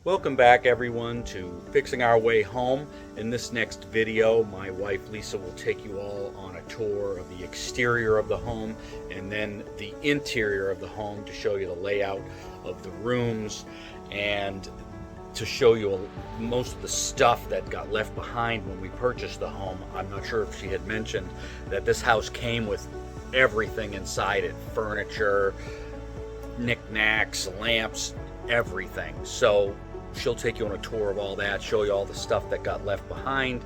Welcome back everyone to Fixing Our Way Home. In this next video, my wife Lisa will take you all on a tour of the exterior of the home and then the interior of the home to show you the layout of the rooms and to show you most of the stuff that got left behind when we purchased the home. I'm not sure if she had mentioned that this house came with everything inside it, furniture, knickknacks, lamps, everything. So she'll take you on a tour of all that, show you all the stuff that got left behind.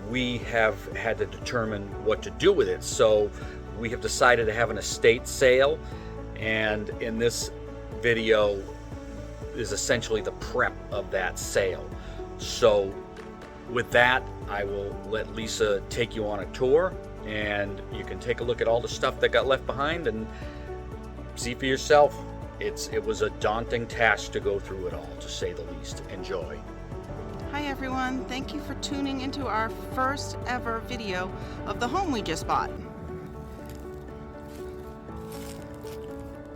We have had to determine what to do with it, so we have decided to have an estate sale, and in this video is essentially the prep of that sale. So with that, I will let Lisa take you on a tour and you can take a look at all the stuff that got left behind and see for yourself. It was a daunting task to go through it all, to say the least. Enjoy. Hi everyone, thank you for tuning into our first ever video of the home we just bought.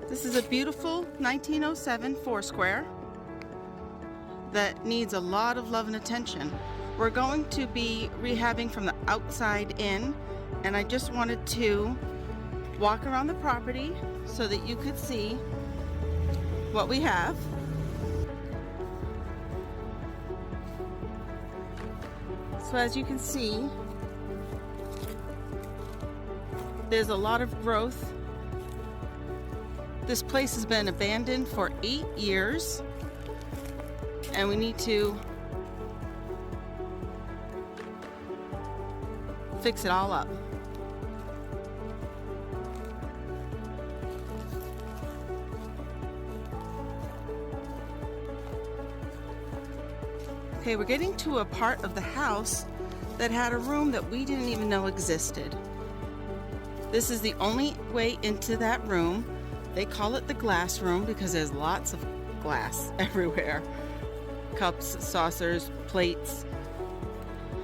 This is a beautiful 1907 four-square that needs a lot of love and attention. We're going to be rehabbing from the outside in, and I just wanted to walk around the property so that you could see what we have. So as you can see, there's a lot of growth. This place has been abandoned for 8 years, and we need to fix it all up. Okay, we're getting to a part of the house that had a room that we didn't even know existed. This is the only way into that room. They call it the glass room because there's lots of glass everywhere. Cups, saucers, plates,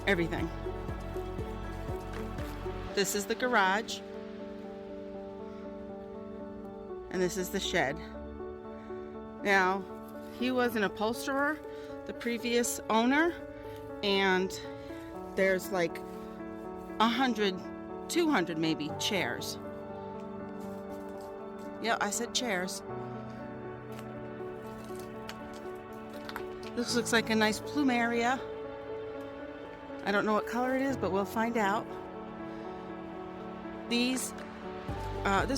everything. This is the garage. And this is the shed. Now, he was an upholsterer, the previous owner, and there's like 100, 200 maybe chairs. Yeah, I said chairs. This looks like a nice plume area. I don't know what color it is, but we'll find out. This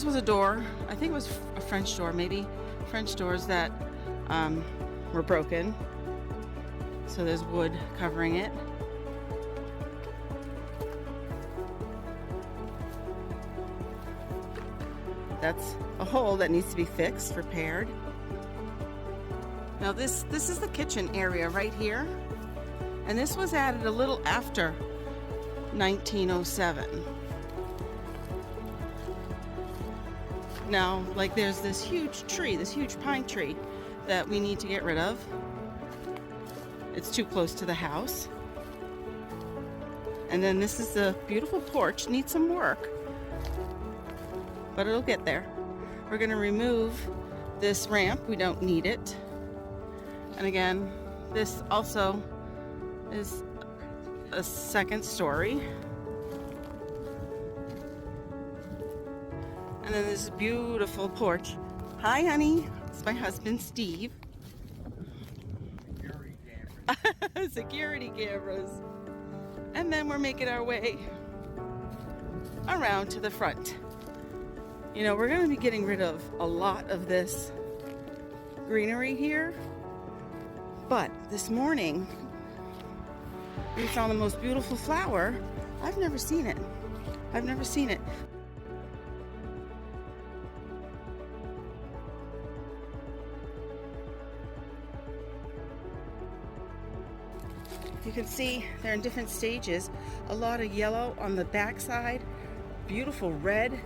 was a door. I think it was a French door, maybe. French doors that were broken. So there's wood covering it. That's a hole that needs to be fixed, repaired. Now this is the kitchen area right here. And this was added a little after 1907. Now, like, there's this huge tree, this huge pine tree that we need to get rid of. It's too close to the house. And then this is the beautiful porch, needs some work, but it'll get there. We're gonna remove this ramp, we don't need it. And again, this also is a second story. And then this beautiful porch. Hi honey, it's my husband Steve. Security cameras. And then we're making our way around to the front. You know, we're going to be getting rid of a lot of this greenery here, but this morning we found the most beautiful flower. I've never seen it. I've never seen it. You can see they're in different stages. A lot of yellow on the back side, beautiful red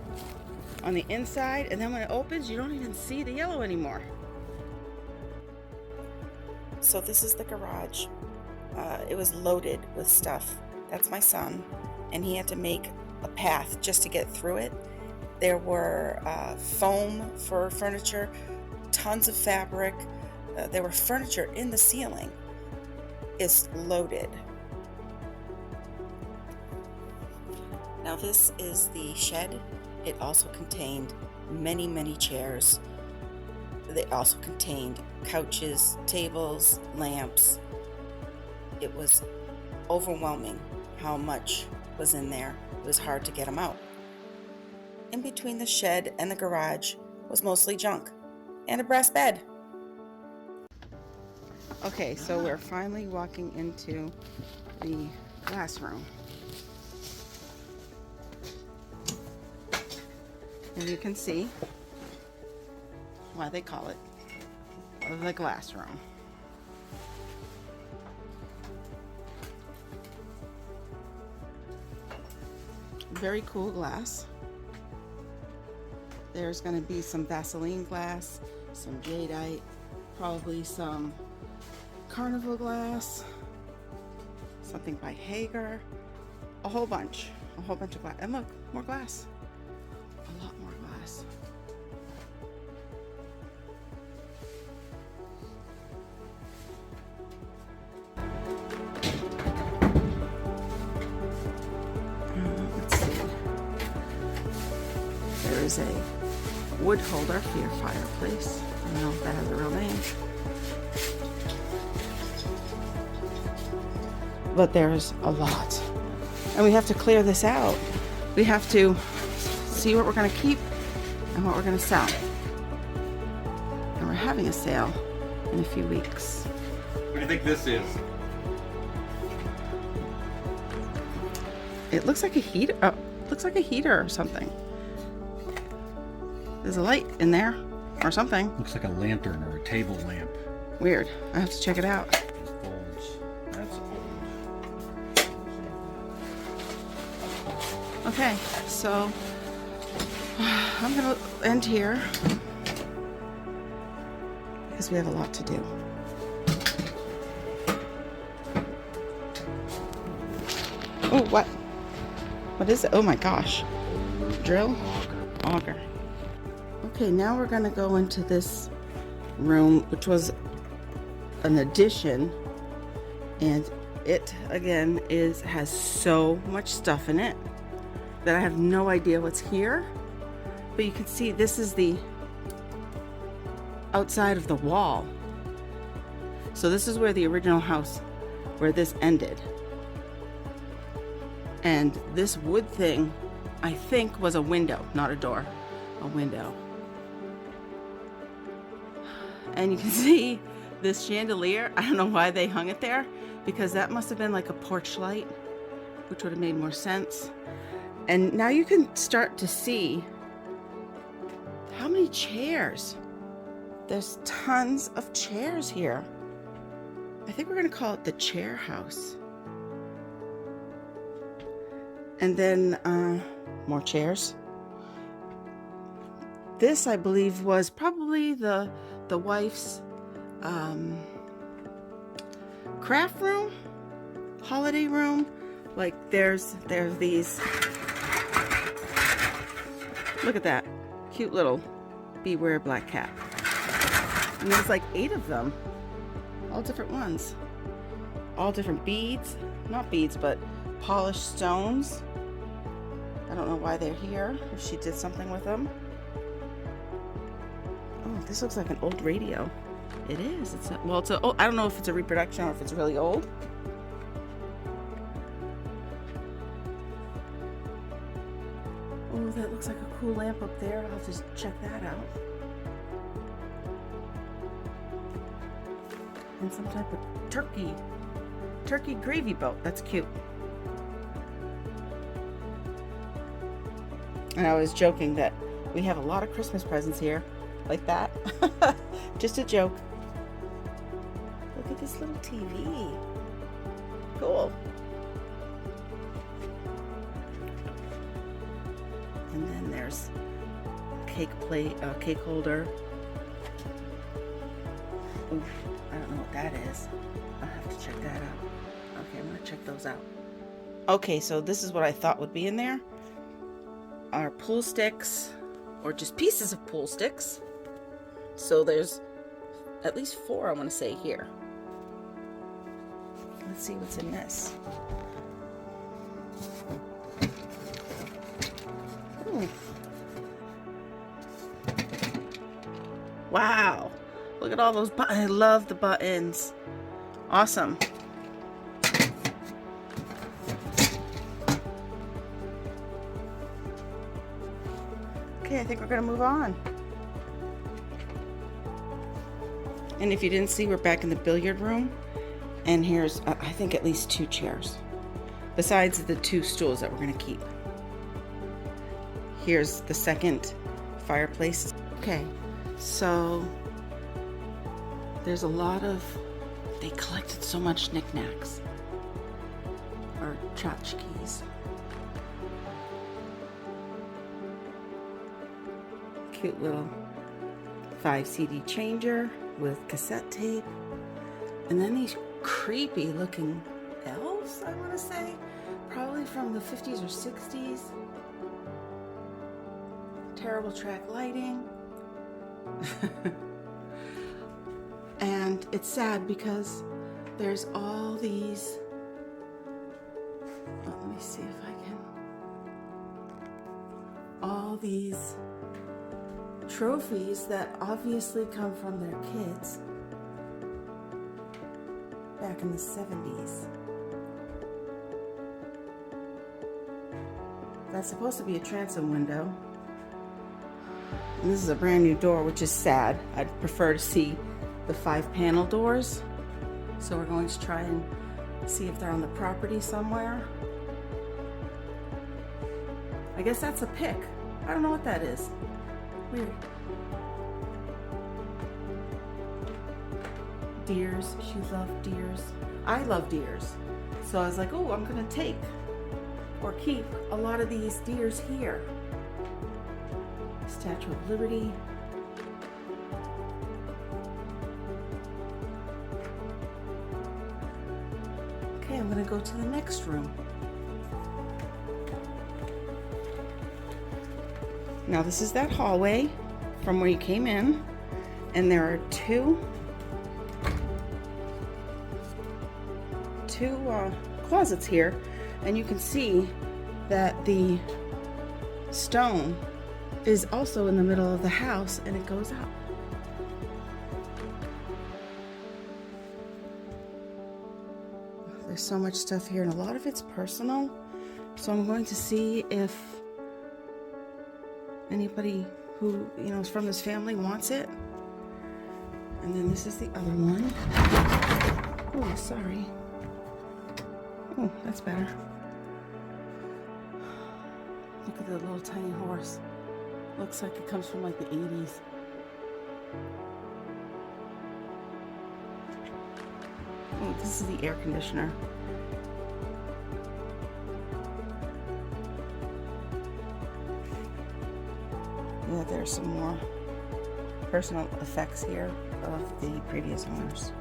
on the inside, and then when it opens, you don't even see the yellow anymore. So this is the garage. It was loaded with stuff. That's my son, and he had to make a path just to get through it. There were foam for furniture, tons of fabric, there were furniture in the ceiling, is loaded. Now this is the shed. It also contained many chairs. It also contained couches, tables, lamps. It was overwhelming how much was in there. It was hard to get them out. In between the shed and the garage was mostly junk and a brass bed. Okay, so we're finally walking into the glass room. And you can see why they call it the glass room. Very cool glass. There's going to be some Vaseline glass, some jadeite, probably some carnival glass, something by Hager, a whole bunch of glass. And look, more glass. A lot more glass. Let's see. There is a wood holder for your fireplace. I don't know if that has a real name. But there's a lot. And we have to clear this out. We have to see what we're going to keep and what we're going to sell. And we're having a sale in a few weeks. What do you think this is? It looks like a heater. Looks like a heater or something. There's a light in there or something. Looks like a lantern or a table lamp. Weird. I have to check it out. Bulbs. That's old. Okay, so I'm gonna end here because we have a lot to do. Oh, what? What is it? Oh my gosh. Drill? Auger. Okay, now we're gonna go into this room, which was an addition, and it again has so much stuff in it that I have no idea what's here. But you can see this is the outside of the wall. So this is where the original house, where this ended. And this wood thing, I think, was a window, not a door, a window. And you can see this chandelier. I don't know why they hung it there, because that must have been like a porch light, which would have made more sense. And now you can start to see how many chairs. There's tons of chairs here. I think we're gonna call it the chair house. And then more chairs. This, I believe, was probably the wife's craft room, holiday room. Like there's these. Look at that cute little beware black cat. And there's like 8 of them, all different ones, all different beads, not beads, but polished stones. I don't know why they're here, if she did something with them. Oh, this looks like an old radio. It is. It's not, well, I don't know if it's a reproduction or if it's really old. Oh, that looks like a cool lamp up there. I'll have to check that out. And some type of turkey gravy boat. That's cute. And I was joking that we have a lot of Christmas presents here, like that. Just a joke. Look at this little TV. Cool. And then there's cake plate, cake holder. Oof, I don't know what that is. I'll have to check that out. Okay, I'm gonna check those out. Okay, so this is what I thought would be in there. Are pool sticks, or just pieces of pool sticks. So there's at least 4, I want to say, here. Let's see what's in this. Ooh. Wow, look at all those buttons. I love the buttons. Awesome. Okay, I think we're gonna move on. And if you didn't see, we're back in the billiard room, and here's I think at least 2 chairs besides the 2 stools that we're gonna keep. Here's the second fireplace. Okay, so there's a lot of, they collected so much knickknacks or tchotchkes. Cute little 5 CD changer with cassette tape, and then these creepy looking elves, I want to say, probably from the 50s or 60s. Terrible track lighting. And it's sad because there's all these, let me see if I can, all these trophies that obviously come from their kids back in the 70s. That's supposed to be a transom window. And this is a brand new door, which is sad. I'd prefer to see the 5-panel doors. So we're going to try and see if they're on the property somewhere. I guess that's a pick. I don't know what that is. Weird. Deers. She loved deers. I love deers. So I was like, oh, I'm gonna take or keep a lot of these deers here. Statue of Liberty. Okay, I'm gonna go to the next room. Now this is that hallway from where you came in, and there are two closets here, and you can see that the stone is also in the middle of the house, and it goes up. There's so much stuff here, and a lot of it's personal, so I'm going to see if anybody who, you know, is from this family wants it. And then this is the other one. Oh, sorry. Oh, that's better. Look at the little tiny horse. Looks like it comes from like the 80s. Oh, this is the air conditioner. Yeah, there's some more personal effects here of the previous owners.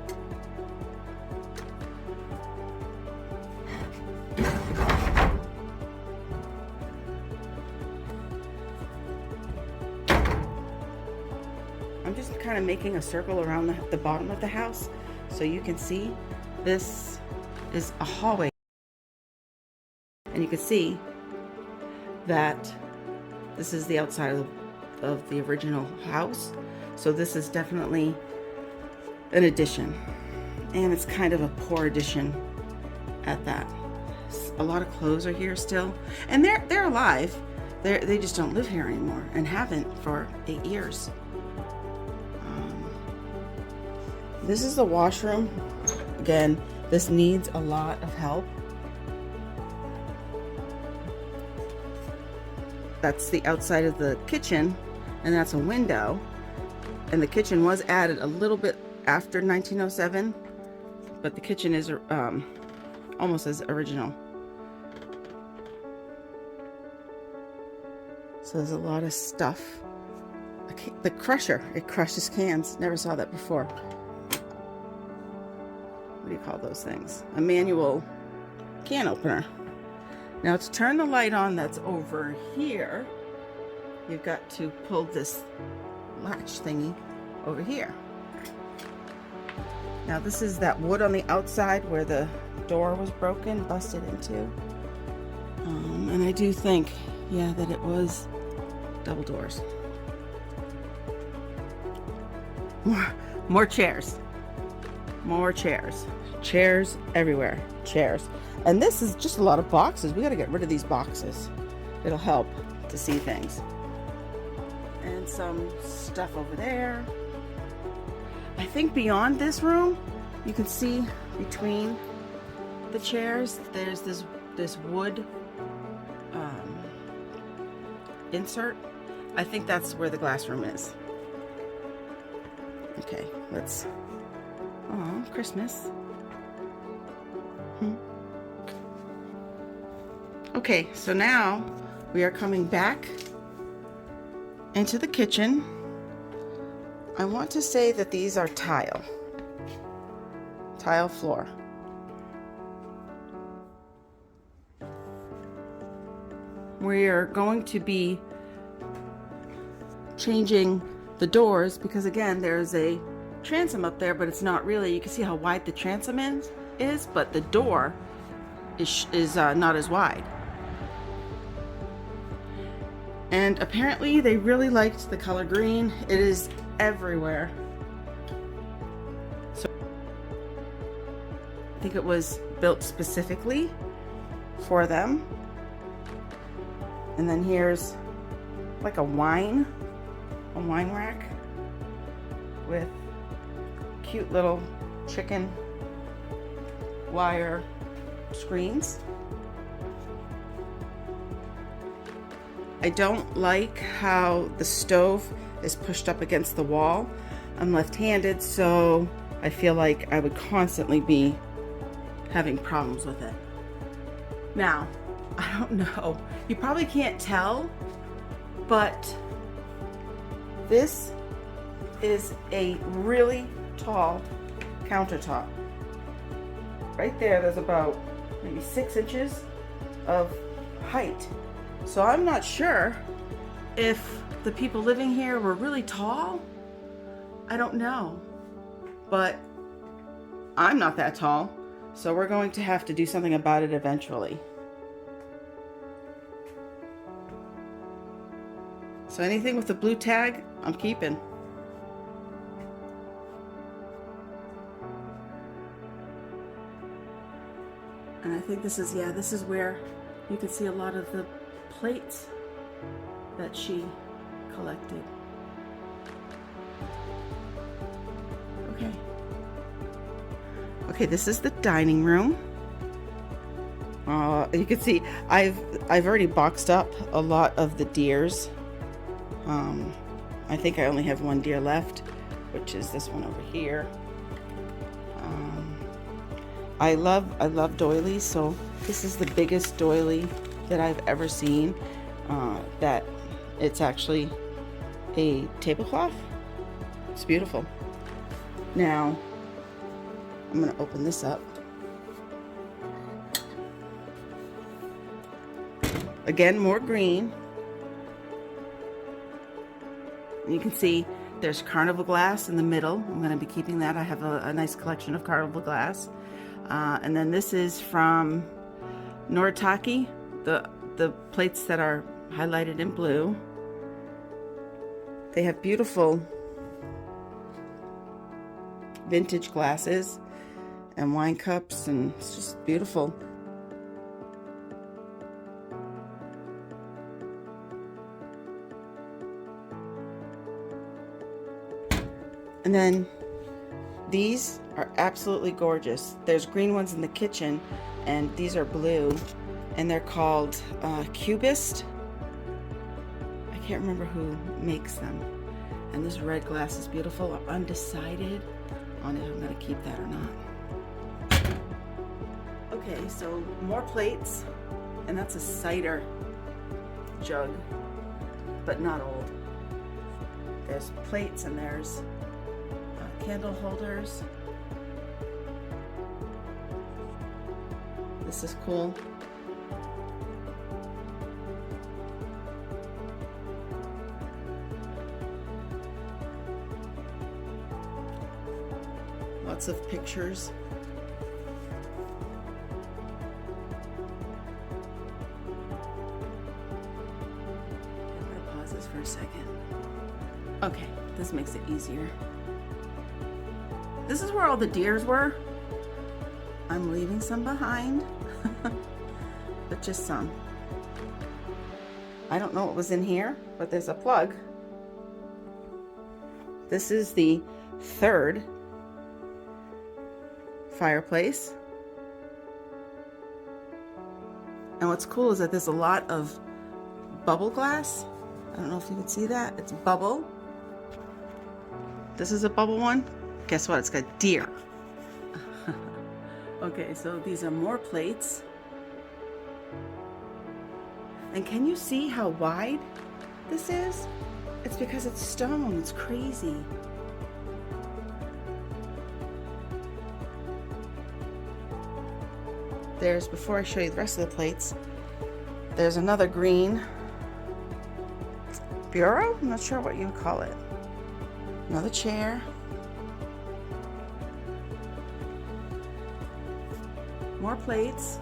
I'm just kind of making a circle around the bottom of the house so you can see this is a hallway, and you can see that this is the outside of the original house. So this is definitely an addition, and it's kind of a poor addition at that. A lot of clothes are here still, and they're alive. They just don't live here anymore, and haven't for 8 years. This is the washroom. Again, this needs a lot of help. That's the outside of the kitchen, and that's a window. And the kitchen was added a little bit after 1907, but the kitchen is almost as original. So there's a lot of stuff. The crusher, it crushes cans. Never saw that before. What do you call those things? A manual can opener. Now to turn the light on that's over here, you've got to pull this latch thingy over here. Now this is that wood on the outside where the door was broken, busted into. And I do think, yeah, that it was double doors. More chairs. More chairs. Chairs everywhere. Chairs. And this is just a lot of boxes. We got to get rid of these boxes. It'll help to see things. And some stuff over there. I think beyond this room, you can see between the chairs, there's this wood insert. I think that's where the glass room is. Okay, let's. Oh, Christmas. Okay, so now we are coming back into the kitchen. I want to say that these are tile floor. We're going to be changing the doors because again there's a transom up there, but it's not really. You can see how wide the transom is, but the door is not as wide. And apparently they really liked the color green. It is everywhere. So I think it was built specifically for them. And then here's like a wine rack with cute little chicken wire screens. I don't like how the stove is pushed up against the wall. I'm left-handed, so I feel like I would constantly be having problems with it. Now, I don't know. You probably can't tell, but this is a really tall countertop. Right there's about maybe 6 inches of height. So I'm not sure if the people living here were really tall. I don't know. But I'm not that tall, so we're going to have to do something about it eventually. So anything with the blue tag, I'm keeping. And I think this is where you can see a lot of the plates that she collected. Okay, this is the dining room. You can see I've already boxed up a lot of the deers. I think I only have one deer left, which is this one over here. I love doilies, so this is the biggest doily that I've ever seen. That it's actually a tablecloth. It's beautiful. Now I'm going to open this up. Again, more green. You can see there's carnival glass in the middle. I'm going to be keeping that. I have a nice collection of carnival glass. And then this is from Noritake, the plates that are highlighted in blue. They have beautiful vintage glasses and wine cups, and it's just beautiful. And then these are absolutely gorgeous. There's green ones in the kitchen, and these are blue, and they're called Cubist. I can't remember who makes them. And this red glass is beautiful. I'm undecided on if I'm going to keep that or not. Okay, so more plates, and that's a cider jug, but not old. There's plates and there's candle holders. This is cool. Lots lots of pictures. I'm going to pause this for a second. Okay, this makes it easier. This is where all the deers were. I'm leaving some behind, but just some. I don't know what was in here, but there's a plug. This is the third fireplace. And what's cool is that there's a lot of bubble glass. I don't know if you can see that. It's bubble. This is a bubble one. Guess what? It's got deer. Okay, so these are more plates. And can you see how wide this is? It's because it's stone. It's crazy. There's, before I show you the rest of the plates, there's another green bureau. I'm not sure what you would call it. Another chair. More plates.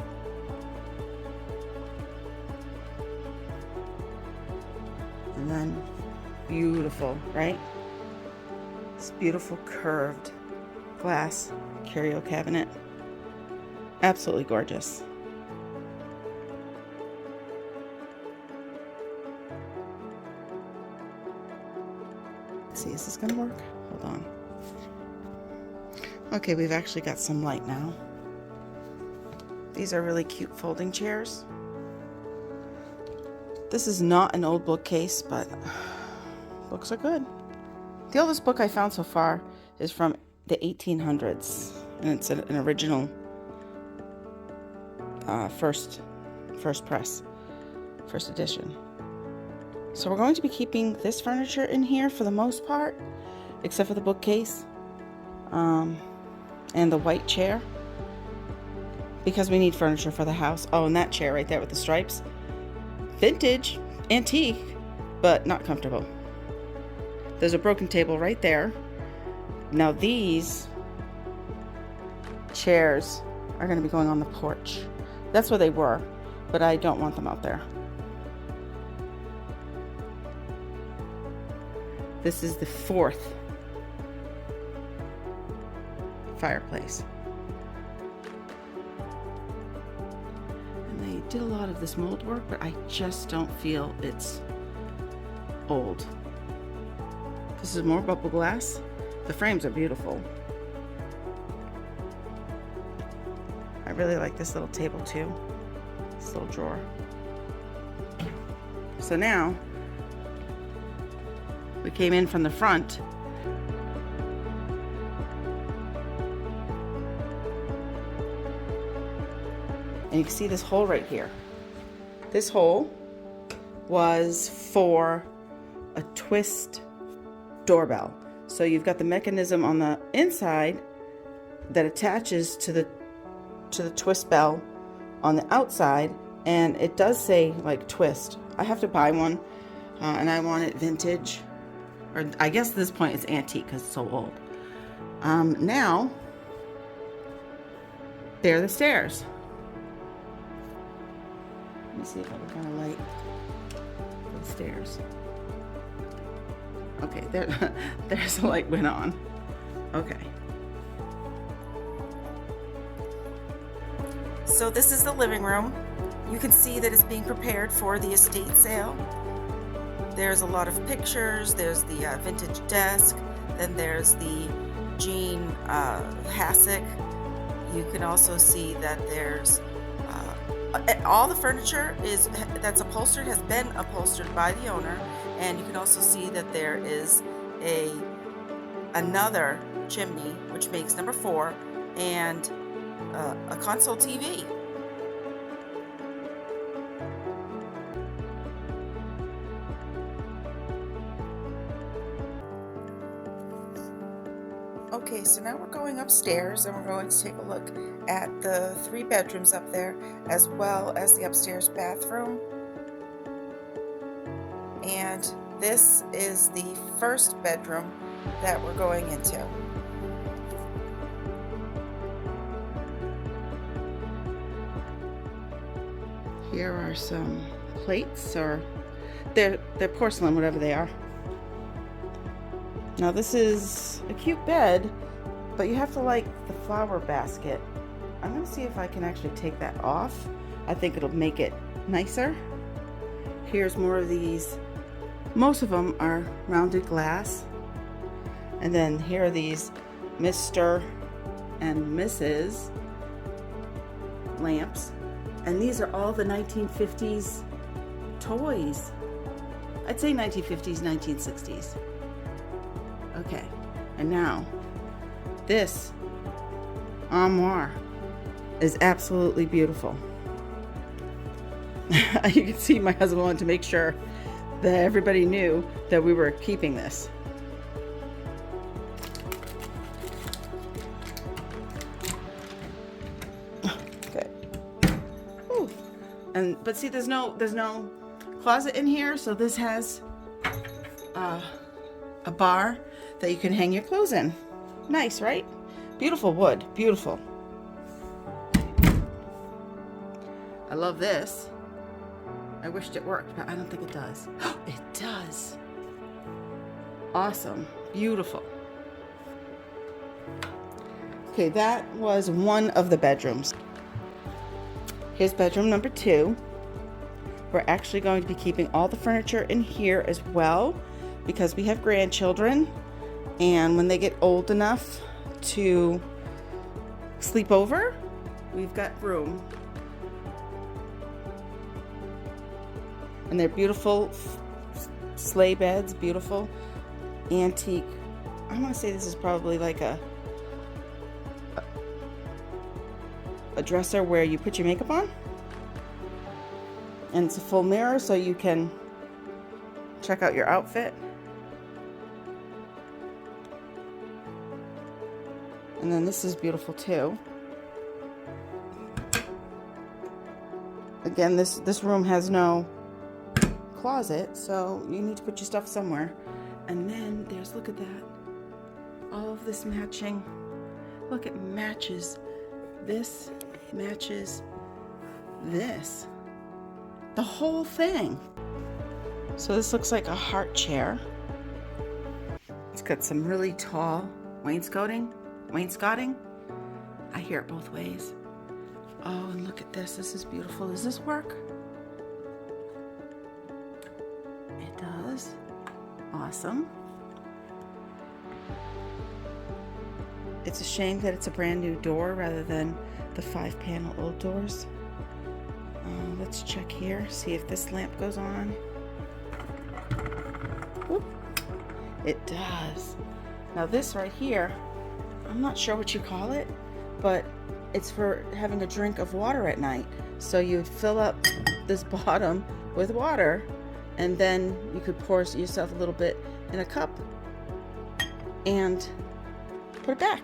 And then beautiful, right? This beautiful curved glass curio cabinet. Absolutely gorgeous. Let's see, is this gonna work? Hold on. Okay, we've actually got some light now. These are really cute folding chairs. This is not an old bookcase, but books are good. The oldest book I found so far is from the 1800s, and it's an original first press, first edition. So we're going to be keeping this furniture in here for the most part, except for the bookcase and the white chair, because we need furniture for the house. Oh, and that chair right there with the stripes. Vintage, antique, but not comfortable. There's a broken table right there. Now these chairs are going to be going on the porch. That's where they were, but I don't want them out there. This is the fourth fireplace. And they did a lot of this mold work, but I just don't feel it's old. This is more bubble glass. The frames are beautiful. I really like this little table too. This little drawer. So now, we came in from the front. And you can see this hole right here. This hole was for a twist doorbell. So you've got the mechanism on the inside that attaches to the twist bell on the outside, and it does say like twist. I have to buy one, and I want it vintage, or I guess at this point it's antique because it's so old. Now there are the stairs. Let me see if I can kind of light the stairs. Okay, there's the light went on. Okay. So this is the living room. You can see that it's being prepared for the estate sale. There's a lot of pictures. There's the vintage desk. Then there's the Jean hassock. You can also see that there's all the furniture that's upholstered has been upholstered by the owner, and you can also see that there is another chimney, which makes number 4, and a console TV. Okay, so now we're going upstairs and we're going to take a look at the 3 bedrooms up there, as well as the upstairs bathroom. And this is the first bedroom that we're going into. Here are some plates, or they're porcelain, whatever they are. Now this is a cute bed, but you have to like the flower basket. I'm gonna see if I can actually take that off. I think it'll make it nicer. Here's more of these. Most of them are rounded glass. And then here are these Mr. and Mrs. lamps. And these are all the 1950s toys. I'd say 1950s, 1960s. Okay, and now this armoire is absolutely beautiful. You can see my husband wanted to make sure that everybody knew that we were keeping this. Okay. Ooh. But see, there's no closet in here, so this has a bar that you can hang your clothes in. Nice, right? Beautiful wood, beautiful. I love this. I wished it worked, but I don't think it does. It does. Awesome, beautiful. Okay, that was one of the bedrooms. Here's bedroom number 2. We're actually going to be keeping all the furniture in here as well, because we have grandchildren, and when they get old enough to sleep over, we've got room. And they're beautiful sleigh beds, beautiful antique. I want to say this is probably like a dresser where you put your makeup on. And it's a full mirror, so you can check out your outfit. And then this is beautiful too. Again, this room has no closet, so you need to put your stuff somewhere. And then there's, look at that, all of this matching. Look, it matches this, matches this, the whole thing. So this looks like a heart chair. It's got some really tall wainscoting. I hear it both ways. Oh, and look at this. This is beautiful. Does this work? It does. Awesome. It's a shame that it's a brand new door rather than the 5-panel old doors. Let's check here, see if this lamp goes on. Whoop. It does. Now this right here, I'm not sure what you call it, but it's for having a drink of water at night. So you would fill up this bottom with water, and then you could pour yourself a little bit in a cup and put it back.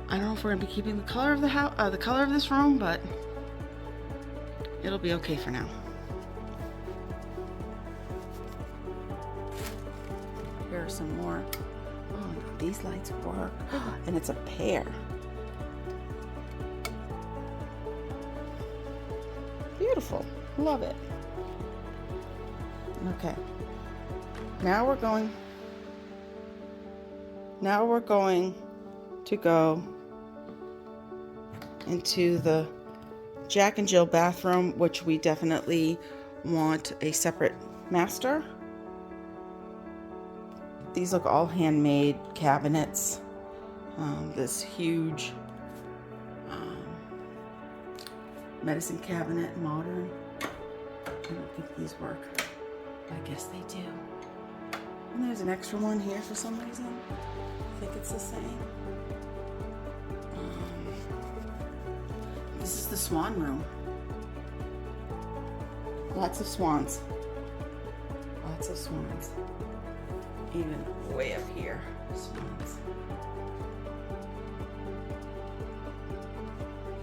I don't know if we're gonna be keeping the color of the house, the color of this room, but it'll be okay for now. Here are some more. Oh, these lights work, and it's a pair. Beautiful, love it. Okay, now we're going to go into the Jack and Jill bathroom, which we definitely want a separate master. These look all handmade cabinets. This huge medicine cabinet, modern. I don't think these work, but I guess they do. And there's an extra one here for some reason. I think it's the same. This is the swan room. Lots of swans. Lots of swans. Even way up here, swans.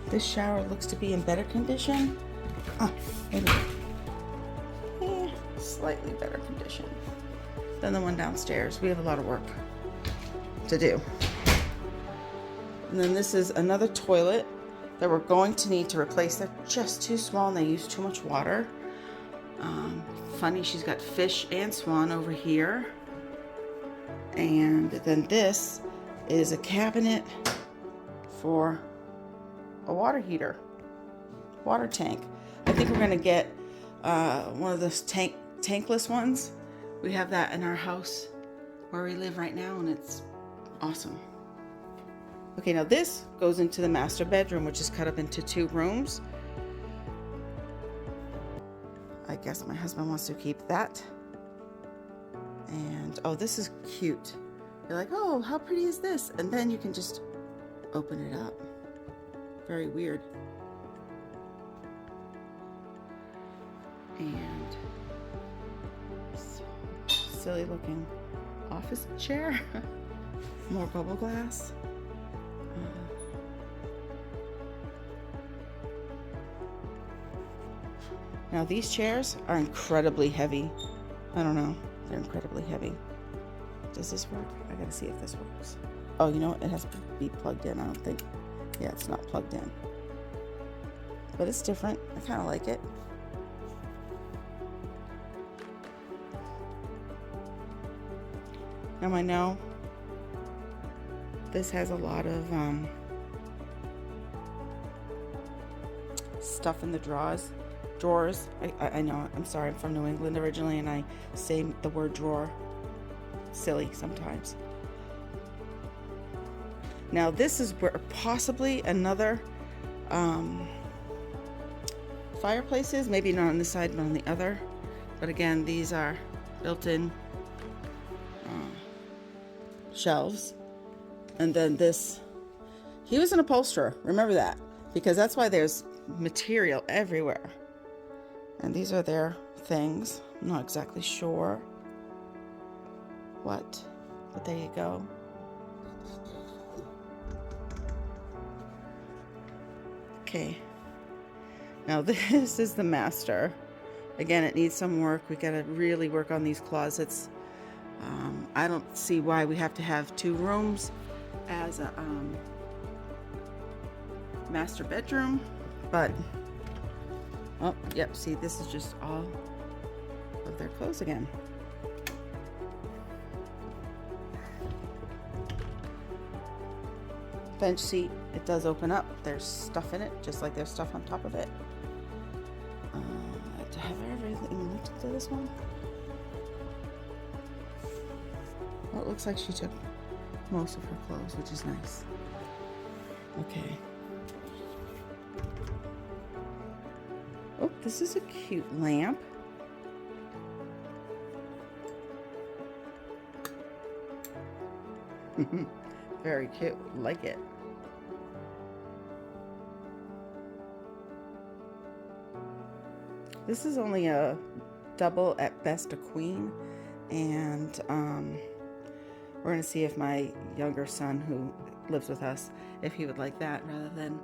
This shower looks to be in better condition. Maybe. Yeah, slightly better condition than the one downstairs. We have a lot of work to do. And then this is another toilet that we're going to need to replace. They're just too small and they use too much water. Funny, she's got fish and swan over here. And then this is a cabinet for a water heater, water tank. I think we're gonna get one of those tankless ones. We have that in our house where we live right now, and it's awesome. Okay, now this goes into the master bedroom, which is cut up into 2 rooms. I guess my husband wants to keep that. And oh, this is cute. You're like, oh, how pretty is this? And then you can just open it up. Very weird. And silly looking office chair. More bubble glass. Now these chairs are incredibly heavy. I don't know, they're incredibly heavy. Does this work? I gotta see if this works. Oh, you know what? It has to be plugged in. I don't think, yeah, it's not plugged in. But it's different. I kind of like it. Now I know this has a lot of stuff in the drawers. I know, I'm sorry, I'm from New England originally and I say the word drawer silly sometimes. Now this is where possibly another fireplace is, maybe not on this side but on the other. But again, these are built-in shelves. And then this, he was an upholsterer, remember that, because that's why there's material everywhere. And these are their things. I'm not exactly sure what, but there you go. Okay, now this is the master. Again, it needs some work. We gotta really work on these closets. I don't see why we have to have 2 rooms as a master bedroom, but oh, yep, see, this is just all of their clothes again. Bench seat, it does open up. There's stuff in it, just like there's stuff on top of it. Have I ever even looked into this one? Well, it looks like she took most of her clothes, which is nice. Okay. Oh, this is a cute lamp. Very cute, like it. This is only a double, at best a queen, and we're gonna see if my younger son, who lives with us, if he would like that rather than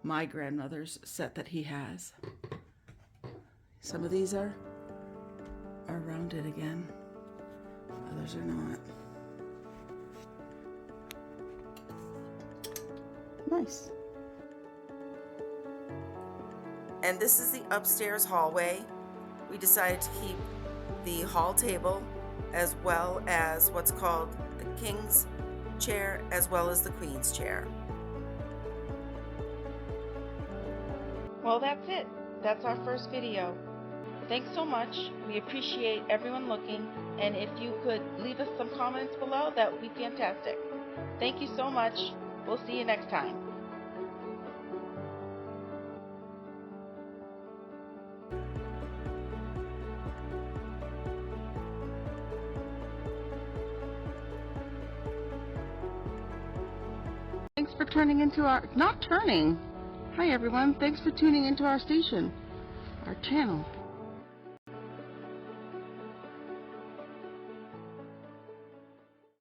my grandmother's set that he has. Some of these are rounded again, others are not. Nice. And this is the upstairs hallway. We decided to keep the hall table as well as what's called the king's chair as well as the queen's chair. Well, that's it. That's our first video. Thanks so much. We appreciate everyone looking, and if you could leave us some comments below, that would be fantastic. Thank you so much. We'll see you next time. Thanks for turning into our, not turning. Hi everyone, thanks for tuning into our station, our channel.